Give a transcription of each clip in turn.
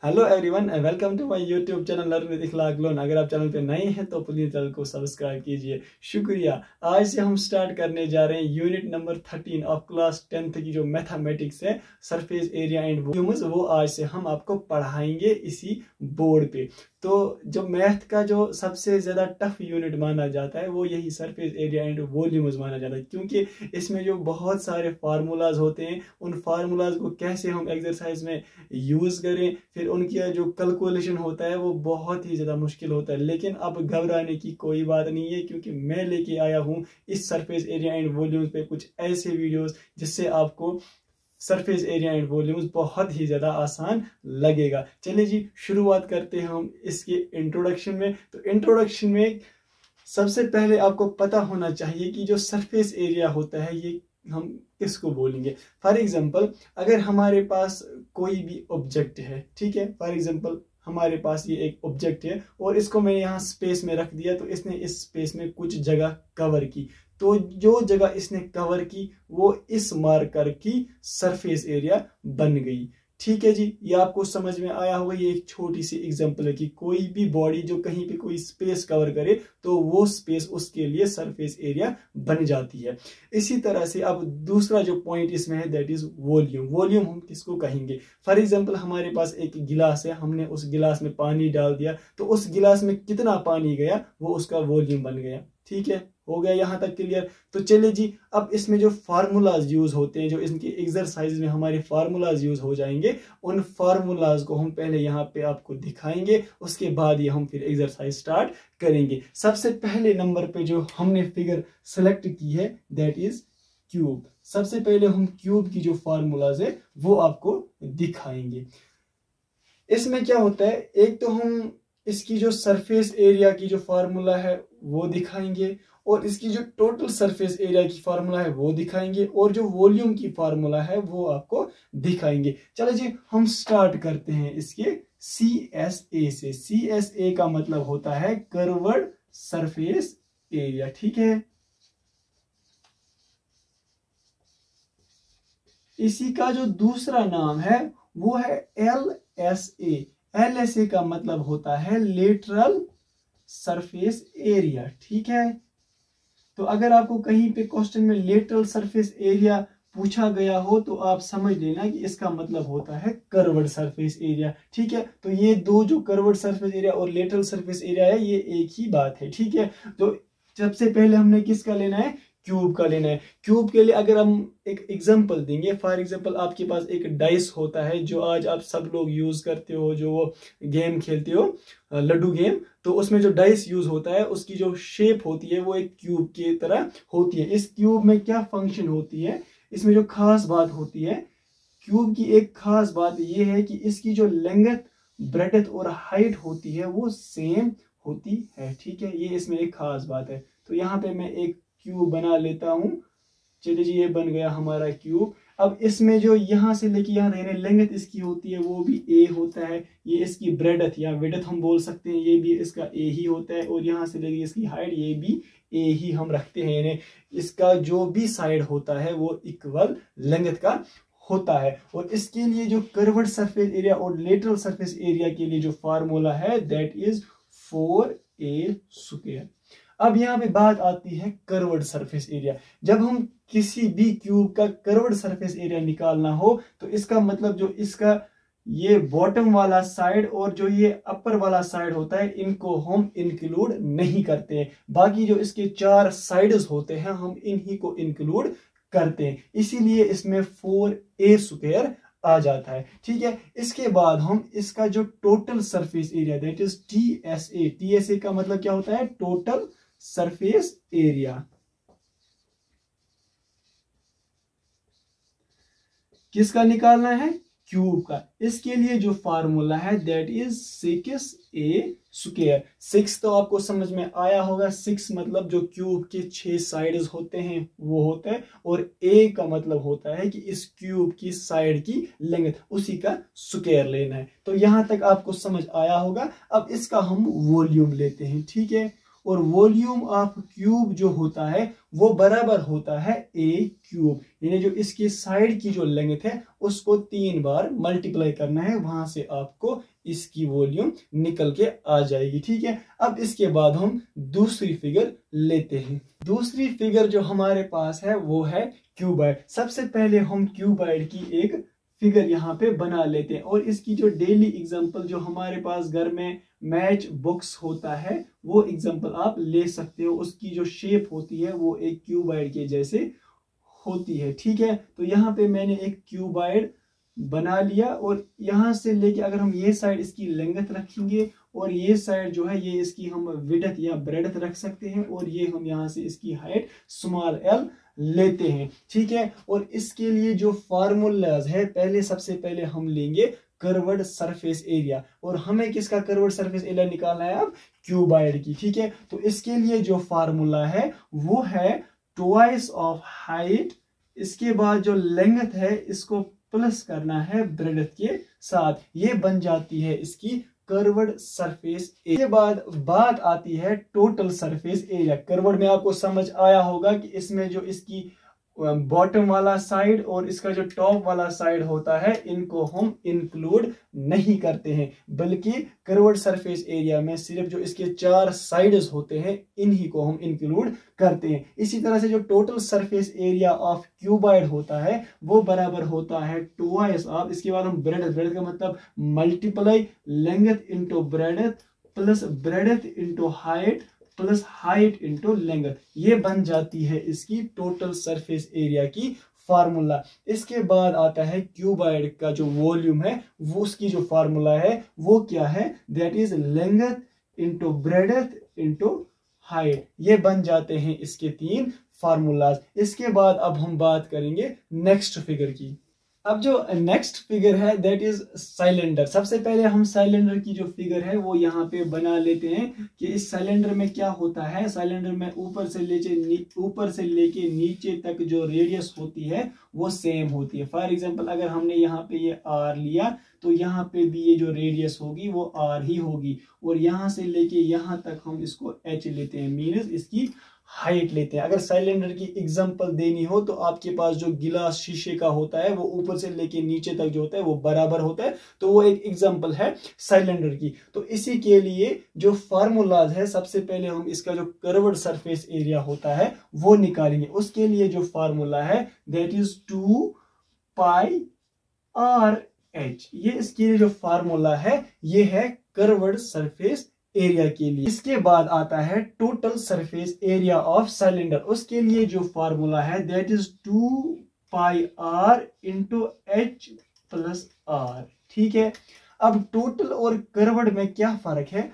Hello everyone, welcome to my YouTube channel learn with Ikhlaq Lone. अगर आप channel पे नए हैं तो प्लीज चैनल को सब्सक्राइब कीजिए, शुक्रिया। आज से हम स्टार्ट करने जा रहे हैं unit number 13 of class 10th की जो मैथमेटिक्स है, सरफेस एरिया एंड वॉल्यूम्स, वो आज से हम आपको पढ़ाएंगे इसी बोर्ड पे। तो जो मैथ का जो सबसे ज्यादा टफ यूनिट माना जाता है वो यही सरफेस एरिया एंड वॉल्यूम्स माना जाता है, क्योंकि इसमें जो बहुत सारे फार्मूलाज होते हैं उन फार्मूलाज को कैसे हम एक्सरसाइज में यूज करें, फिर उनकी जो कैलकुलेशन होता है वो बहुत ही ज्यादा मुश्किल होता है। लेकिन अब घबराने की कोई बात नहीं है, क्योंकि मैं लेके आया हूँ इस सरफेस एरिया एंड वॉल्यूम्स पे कुछ ऐसे वीडियोस जिससे आपको सरफेस एरिया एंड वॉल्यूम्स बहुत ही ज्यादा आसान लगेगा। चलिए जी, शुरुआत करते हैं हम इसके इंट्रोडक्शन में। तो इंट्रोडक्शन में सबसे पहले आपको पता होना चाहिए कि जो सरफेस एरिया होता है ये हम किसको बोलेंगे। फॉर एग्जांपल, अगर हमारे पास कोई भी ऑब्जेक्ट है, ठीक है, फॉर एग्जांपल हमारे पास ये एक ऑब्जेक्ट है और इसको मैंने यहाँ स्पेस में रख दिया, तो इसने इस स्पेस में कुछ जगह कवर की। तो जो जगह इसने कवर की वो इस मार्कर की सरफेस एरिया बन गई। ठीक है जी, ये आपको समझ में आया होगा। ये एक छोटी सी एग्जांपल है कि कोई भी बॉडी जो कहीं पे कोई स्पेस कवर करे तो वो स्पेस उसके लिए सरफेस एरिया बन जाती है। इसी तरह से अब दूसरा जो पॉइंट इसमें है दैट इज वॉल्यूम। वॉल्यूम हम किसको कहेंगे? फॉर एग्जांपल, हमारे पास एक गिलास है, हमने उस गिलास में पानी डाल दिया, तो उस गिलास में कितना पानी गया वो उसका वॉल्यूम बन गया। ठीक है, हो गया यहाँ तक क्लियर? तो चलिए जी, अब इसमें जो फार्मूलाज यूज होते हैं, जो इनकी एक्सरसाइज में हमारे फार्मूलाज यूज हो जाएंगे, उन फार्मूलाज को हम पहले यहाँ पे आपको दिखाएंगे, उसके बाद ये हम फिर एक्सरसाइज स्टार्ट करेंगे। सबसे पहले नंबर पे जो हमने फिगर सेलेक्ट की है दैट इज क्यूब। सबसे पहले हम क्यूब की जो फार्मूलाज है वो आपको दिखाएंगे। इसमें क्या होता है, एक तो हम इसकी जो सरफेस एरिया की जो फार्मूला है वो दिखाएंगे, और इसकी जो टोटल सरफेस एरिया की फार्मूला है वो दिखाएंगे, और जो वॉल्यूम की फार्मूला है वो आपको दिखाएंगे। चलो जी, हम स्टार्ट करते हैं इसके CSA से। CSA का मतलब होता है कर्व्ड सरफेस एरिया। ठीक है, इसी का जो दूसरा नाम है वो है LSA। LSA का मतलब होता है लेटरल सरफेस एरिया। ठीक है, तो अगर आपको कहीं पे क्वेश्चन में लेटरल सरफेस एरिया पूछा गया हो तो आप समझ लेना कि इसका मतलब होता है कर्व्ड सरफेस एरिया। ठीक है, तो ये दो जो कर्व्ड सरफेस एरिया और लेटरल सरफेस एरिया है ये एक ही बात है। ठीक है, तो सबसे पहले हमने किसका लेना है? क्यूब का लेना है। क्यूब के लिए अगर हम एक एग्जांपल देंगे, फॉर एग्जांपल आपके पास एक डाइस होता है जो आज आप सब लोग यूज करते हो, जो वो गेम खेलते हो, लड्डू गेम, तो उसमें जो डाइस यूज होता है उसकी जो शेप होती है वो एक क्यूब की तरह होती है। इस क्यूब में क्या फंक्शन होती है, इसमें जो खास बात होती है क्यूब की, एक खास बात ये है कि इसकी जो लेंथ, ब्रेडथ और हाइट होती है वो सेम होती है। ठीक है, ये इसमें एक खास बात है। तो यहाँ पे मैं एक क्यूब बना लेता हूं। चलिए जी, ये बन गया हमारा क्यूब। अब इसमें जो यहाँ से लेके यहाँ रहने लेंथ इसकी होती है वो भी ए होता है। ये इसकी ब्रेडथ या विड्थ हम बोल सकते हैं, ये भी इसका ए ही होता है। और यहाँ से लेके इसकी हाइट ये भी ए ही हम रखते हैं, यानी इसका जो भी साइड होता है वो इक्वल लेंथ का होता है। और इसके लिए जो कर्व्ड सरफेस एरिया और लेटरल सरफेस एरिया के लिए जो फार्मूला है दैट इज 4a²। अब यहाँ पे बात आती है कर्व्ड सरफेस एरिया। जब हम किसी भी क्यूब का कर्व्ड सरफेस एरिया निकालना हो तो इसका मतलब जो इसका ये बॉटम वाला साइड और जो ये अपर वाला साइड होता है इनको हम इंक्लूड नहीं करते हैं। बाकी जो इसके चार साइड्स होते हैं हम इन्हीं को इंक्लूड करते हैं, इसीलिए इसमें 4a² आ जाता है। ठीक है, इसके बाद हम इसका जो total surface area that is TSA। TSA का मतलब क्या होता है? Total surface area. किसका निकालना है? क्यूब का। इसके लिए जो फार्मूला है दैट इज 6a²। 6 तो आपको समझ में आया होगा। 6 मतलब जो क्यूब के 6 साइड्स होते हैं वो होता है, और a का मतलब होता है कि इस क्यूब की साइड की लेंथ, उसी का स्क्वायर लेना है। तो यहां तक आपको समझ आया होगा। अब इसका हम वॉल्यूम लेते हैं। ठीक है, और वॉल्यूम ऑफ क्यूब जो होता है वो बराबर होता है ए क्यूब, यानी जो इसकी साइड की जो लेंथ है उसको 3 बार मल्टीप्लाई करना है, वहां से आपको इसकी वॉल्यूम निकल के आ जाएगी। ठीक है, अब इसके बाद हम दूसरी फिगर लेते हैं। दूसरी फिगर जो हमारे पास है वो है क्यूबाइड। सबसे पहले हम क्यूबाइड की एक फिगर यहाँ पे बना लेते हैं, और इसकी जो डेली एग्जांपल जो हमारे पास घर में मैच बुक्स होता है वो एग्जांपल आप ले सकते हो। उसकी जो शेप होती है वो एक क्यूबाइड के जैसे होती है। ठीक है, तो यहाँ पे मैंने एक क्यूबाइड बना लिया, और यहाँ से लेके अगर हम ये साइड इसकी लेंथ रखेंगे और ये साइड जो है ये इसकी हम विड्थ या ब्रेडथ रख सकते हैं, और ये हम यहाँ से इसकी हाइट स्मॉल एल लेते हैं। ठीक है, और इसके लिए जो फार्मूलाज है, पहले सबसे पहले हम लेंगे कर्व्ड सरफेस एरिया, और हमें किसका कर्व्ड सरफेस एरिया निकालना है अब, क्यूबाइड की। ठीक है, तो इसके लिए जो फार्मूला है वो है ट्वाइस ऑफ हाइट, इसके बाद जो लेंथ है इसको प्लस करना है ब्रेडथ के साथ, ये बन जाती है इसकी कर्व्ड सरफेस एरिया। के बाद बात आती है टोटल सरफेस एरिया। कर्व्ड में आपको समझ आया होगा कि इसमें जो इसकी बॉटम वाला साइड और इसका जो टॉप वाला साइड होता है इनको हम इंक्लूड नहीं करते हैं, बल्कि कर्व्ड सरफेस एरिया में सिर्फ जो इसके 4 साइड्स होते हैं इन्हीं को हम इंक्लूड करते हैं। इसी तरह से जो total surface area of cuboid होता है वो बराबर होता है ट्वाइस ऑफ, इसके बाद हम ब्रेडथ, ब्रेडथ का मतलब multiply length into breadth plus breadth into height plus height into length, ये बन जाती है इसकी टोटल सरफेस एरिया की फार्मूला। इसके बाद आता है क्यूबाइड का जो वॉल्यूम है वो उसकी जो फार्मूला है वो क्या है, that is length into breadth into height, ये बन जाते हैं इसके 3 फार्मूलाज। इसके बाद अब हम बात करेंगे नेक्स्ट फिगर की। अब जो नेक्स्ट फिगर है दैट इज सिलेंडर। सबसे पहले हम सिलेंडर की जो फिगर है वो यहाँ पे बना लेते हैं कि इस सिलेंडर में क्या होता है। सिलेंडर में ऊपर से लेके नीचे तक जो रेडियस होती है वो सेम होती है। फॉर एग्जांपल अगर हमने यहाँ पे ये आर लिया तो यहाँ पे भी ये जो रेडियस होगी वो आर ही होगी, और यहाँ से लेके यहाँ तक हम इसको एच लेते हैं, मीन्स इसकी हाइट लेते हैं। अगर सिलेंडर की एग्जांपल देनी हो तो आपके पास जो गिलास शीशे का होता है वो ऊपर से लेके नीचे तक जो होता है वो बराबर होता है, तो वो एक एग्जांपल है सिलेंडर की। तो इसी के लिए जो फार्मूलाज है, सबसे पहले हम इसका जो कर्व्ड सरफेस एरिया होता है वो निकालेंगे। उसके लिए जो फार्मूला है that is 2 pi R H, ये इसके लिए जो फार्मूला है ये है कर्व्ड सरफेस एरिया के लिए। इसके बाद आता है total surface area of cylinder. उसके लिए जो फार्मूला है that is 2 pi r into h plus r. ठीक है, अब टोटल और कर्व्ड में क्या फर्क है।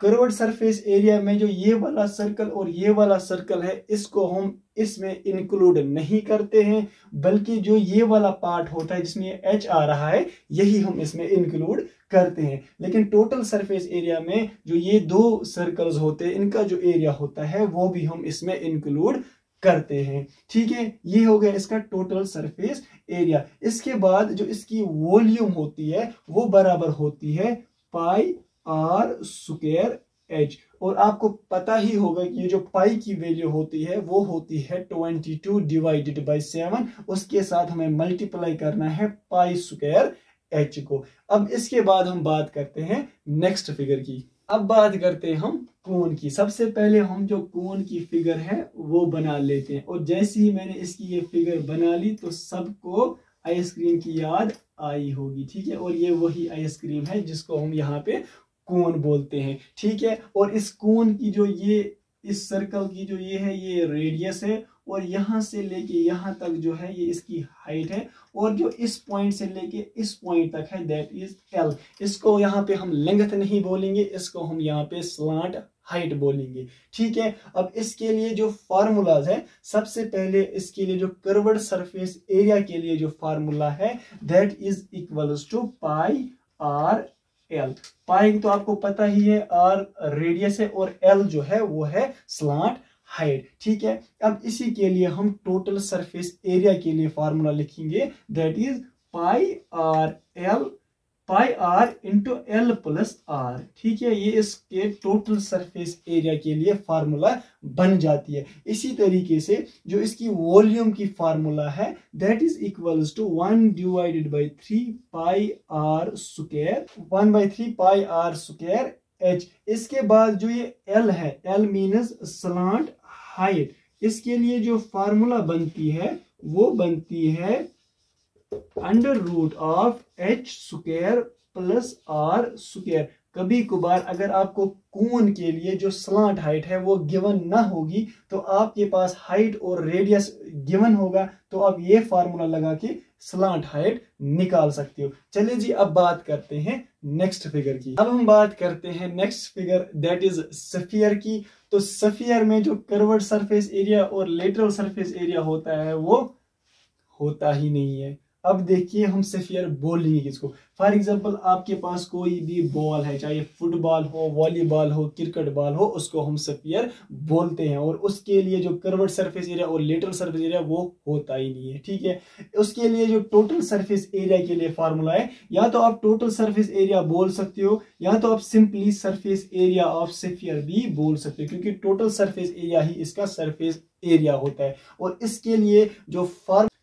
कर्व्ड सरफेस एरिया में जो ये वाला सर्कल और ये वाला सर्कल है इसको हम इसमें इंक्लूड नहीं करते हैं, बल्कि जो ये वाला पार्ट होता है जिसमें एच आ रहा है यही हम इसमें इंक्लूड करते हैं। लेकिन टोटल सरफेस एरिया में जो ये 2 सर्कल्स होते हैं इनका जो एरिया होता है वो भी हम इसमें इंक्लूड करते हैं। ठीक है, ये हो गया इसका टोटल सरफेस एरिया। इसके बाद जो इसकी वॉल्यूम होती है वो बराबर होती है पाई आर स्क्वायर एच, और आपको पता ही होगा कि ये जो पाई की वैल्यू होती है वो होती है 22 डिवाइडेड बाई 7, उसके साथ हमें मल्टीप्लाई करना है पाई स्क्वायर एच को। अब इसके बाद हम बात करते हैं नेक्स्ट फिगर की। अब बात करते हैं हम कोन की। सबसे पहले हम जो कोन की फिगर है वो बना लेते हैं, और जैसे ही मैंने इसकी ये फिगर बना ली तो सबको आइसक्रीम की याद आई होगी। ठीक है, और ये वही आइसक्रीम है जिसको हम यहाँ पे कोन बोलते हैं। ठीक है, और इस कोन की जो ये इस सर्कल की जो ये है ये रेडियस है, और यहाँ से लेके यहाँ तक जो है ये इसकी हाइट है, और जो इस पॉइंट से लेके इस पॉइंट तक है दैट इज एल। इसको यहाँ पे हम लेंथ नहीं बोलेंगे, इसको हम यहाँ पे स्लांट हाइट बोलेंगे। ठीक है, अब इसके लिए जो फार्मूलाज है, सबसे पहले इसके लिए जो कर्व्ड सरफेस एरिया के लिए जो फार्मूला है that is equals to pi r l. Pi तो आपको पता ही है, आर रेडियस है और एल जो है वो है स्लांट हाइट। ठीक है, अब इसी के लिए हम टोटल सरफेस एरिया के लिए फार्मूला लिखेंगे that is pi r l pi r into l plus r. ठीक है, ये इसके टोटल सरफेस एरिया के लिए फार्मूला बन जाती है। इसी तरीके से जो इसकी वॉल्यूम की फार्मूला है that is equals to 1 divided by 3 pi R square, 1/3 pi R square H. इसके बाद जो ये एल है, एल मीन्स स्लांट हाइट, इसके लिए जो फार्मूला बनती है वो बनती है under root of H square plus R square. कभी कभार अगर आपको कोन के लिए जो स्लांट हाइट है वो गिवन ना होगी तो आपके पास हाइट और रेडियस गिवन होगा, तो आप ये फार्मूला लगा के स्लांट हाइट निकाल सकते हो। चलिए जी, अब बात करते हैं नेक्स्ट फिगर की। अब हम बात करते हैं next figure that is sphere की। तो स्फीयर में जो कर्व्ड सरफेस एरिया और लेटरल सरफेस एरिया होता है वो होता ही नहीं है। अब देखिए हम स्फीयर बोलेंगे किसको। फॉर एग्जांपल आपके पास कोई भी बॉल है, चाहे फुटबॉल हो, वॉलीबॉल हो, क्रिकेट बॉल हो, उसको हम स्फीयर बोलते हैं। और उसके लिए जो कर्व्ड सरफेस एरिया और लेटरल सरफेस एरिया वो होता ही नहीं है। ठीक है, उसके लिए जो टोटल सरफेस एरिया के लिए फार्मूला है, या तो आप टोटल सरफेस एरिया बोल सकते हो या तो आप simply surface area of sphere भी बोल सकते हो, क्योंकि टोटल सरफेस एरिया ही इसका सरफेस एरिया होता है। और इसके लिए जो फार्मूला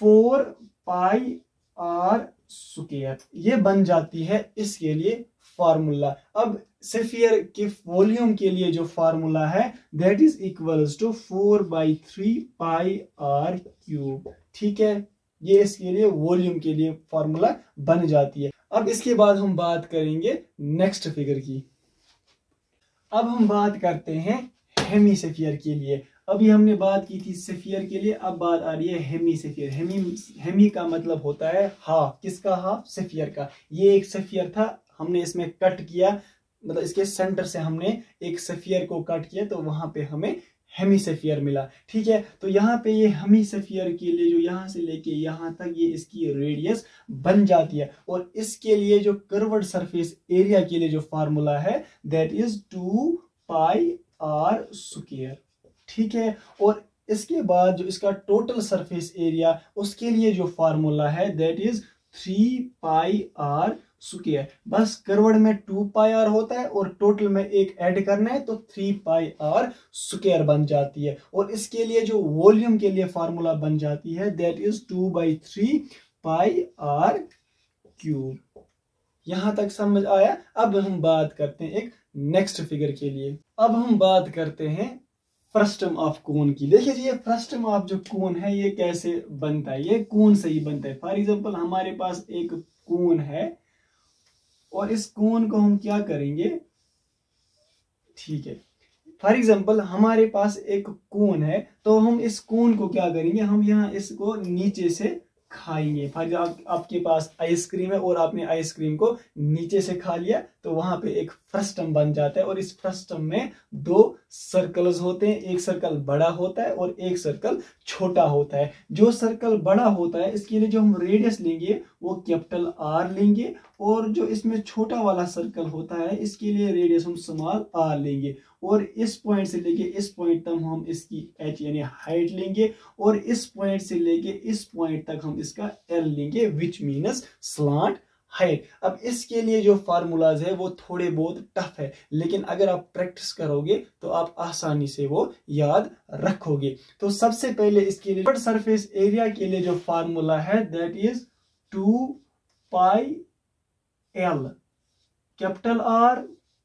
4 पाई आर स्क्वायर ये बन जाती है इसके लिए फार्मूला। अब स्फीयर के वॉल्यूम के लिए जो फार्मूला है that is equals to 4/3 pi R cube. ठीक है, ये इसके लिए वॉल्यूम के लिए फार्मूला बन जाती है। अब इसके बाद हम बात करेंगे नेक्स्ट फिगर की। अब हम बात करते हैं हेमीस्फीयर के लिए। अभी हमने बात की थी स्फीयर के लिए, अब बात आ रही है हेमीस्फीयर। हेमी का मतलब होता है हाफ। किसका हाफ? स्फीयर का। ये एक स्फीयर था, हमने इसमें कट किया, मतलब इसके सेंटर से हमने एक स्फीयर को कट किया तो वहां पे हमें हेमीस्फीयर मिला। ठीक है, तो यहाँ पे ये हेमीस्फीयर के लिए जो यहाँ से लेके यहाँ तक ये इसकी रेडियस बन जाती है। और इसके लिए जो कर्व्ड सरफेस एरिया के लिए जो फार्मूला है that is 2 pi R square. ठीक है, और इसके बाद जो इसका टोटल सरफेस एरिया उसके लिए जो फार्मूला है that is 3 pi R square. बस कर्व्ड में 2 पाई आर होता है और टोटल में एक ऐड करना है तो 3 पाई आर स्क्वायर बन जाती है। और इसके लिए जो वॉल्यूम के लिए फार्मूला बन जाती है that is 2/3 pi R cube. यहां तक समझ आया? अब हम बात करते हैं एक नेक्स्ट फिगर के लिए। अब हम बात करते हैं फ्रस्टम ऑफ कोन की। देखिए जी, ये फ्रस्टम ऑफ जो कोन है ये कैसे बनता है, ये कोन से ही बनता है। फॉर एग्जांपल हमारे पास एक कोन है और इस कोन को हम क्या करेंगे, ठीक है, फॉर एग्जांपल हमारे पास एक कोन है तो हम इस कोन को क्या करेंगे, हम यहाँ इसको नीचे से खाएंगे। फॉर एग्जांपल आपके पास आइसक्रीम है और आपने आइसक्रीम को नीचे से खा लिया तो वहां पे एक फ्रस्टम बन जाता है। और इस फ्रस्टम में 2 सर्कल्स होते हैं, एक सर्कल बड़ा होता है और एक सर्कल छोटा होता है। जो सर्कल बड़ा होता है इसके लिए जो हम रेडियस लेंगे वो कैपिटल आर लेंगे, और जो इसमें छोटा वाला सर्कल होता है इसके लिए रेडियस हम स्मॉल आर लेंगे। और इस पॉइंट से लेके इस पॉइंट तक हम इसकी एच यानी हाइट लेंगे, और इस पॉइंट से लेके इस पॉइंट तक हम इसका एल लेंगे विच मीन्स स्लांट हाइट। अब इसके लिए जो फार्मूलाज है वो थोड़े बहुत टफ है, लेकिन अगर आप प्रैक्टिस करोगे तो आप आसानी से वो याद रखोगे। तो सबसे पहले इसके लिए सरफेस एरिया के लिए जो फार्मूला है that is 2 pi L capital R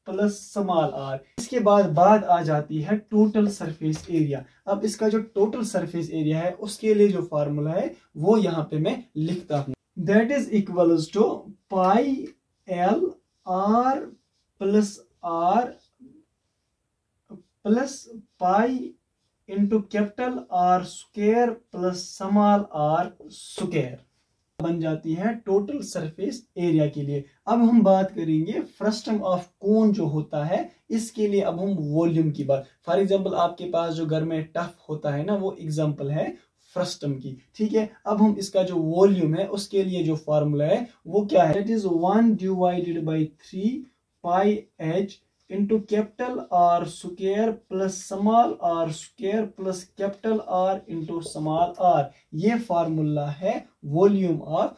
plus small R. इसके बाद बात आ जाती है टोटल सरफेस एरिया। अब इसका जो टोटल सरफेस एरिया है उसके लिए जो फार्मूला है वो यहाँ पे मैं लिखता हूं, that is equals to pi L R plus pi into capital R square plus small R square बन जाती है टोटल सरफेस एरिया के लिए। अब हम बात करेंगे फ्रस्टम ऑफ कोन जो होता है इसके लिए। अब हम वॉल्यूम की बात, फॉर एग्जांपल आपके पास जो घर में टफ होता है ना, वो एग्जांपल है फ्रस्टम की। ठीक है, अब हम इसका जो वॉल्यूम है उसके लिए जो फार्मूला है वो क्या है, that is 1 divided by 3 pi H into capital R square plus small R square plus capital R into small R. ये फार्मूला है वॉल्यूम ऑफ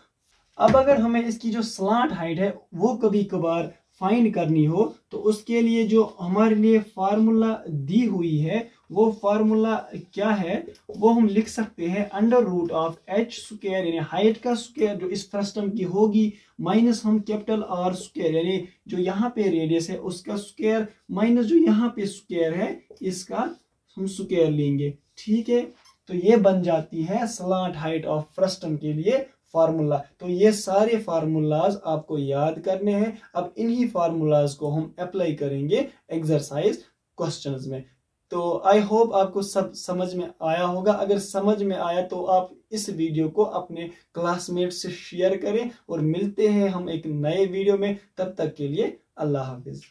अब अगर हमें इसकी जो स्लांट हाइट है वो कभी कभार फाइंड करनी हो तो उसके लिए जो हमारे लिए फार्मूला दी हुई है वो फार्मूला क्या है, वो हम लिख सकते हैं under root of H square यानी हाइट का स्क्वायर जो इस फ्रस्टम की होगी, माइनस हम कैपिटल आर स्क्वायर यानी जो यहाँ पे रेडियस है उसका स्क्वायर, माइनस जो यहाँ पे स्क्वायर है इसका हम स्क्वायर लेंगे। ठीक है, तो ये बन जाती है स्लांट हाइट ऑफ फ्रस्टम के लिए फार्मूला। तो ये सारे फार्मूलाज आपको याद करने हैं। अब इन्हीं फार्मूलाज को हम अप्लाई करेंगे एक्सरसाइज क्वेश्चंस में। तो आई होप आपको सब समझ में आया होगा। अगर समझ में आया तो आप इस वीडियो को अपने क्लासमेट से शेयर करें और मिलते हैं हम एक नए वीडियो में। तब तक के लिए अल्लाह हाफिज।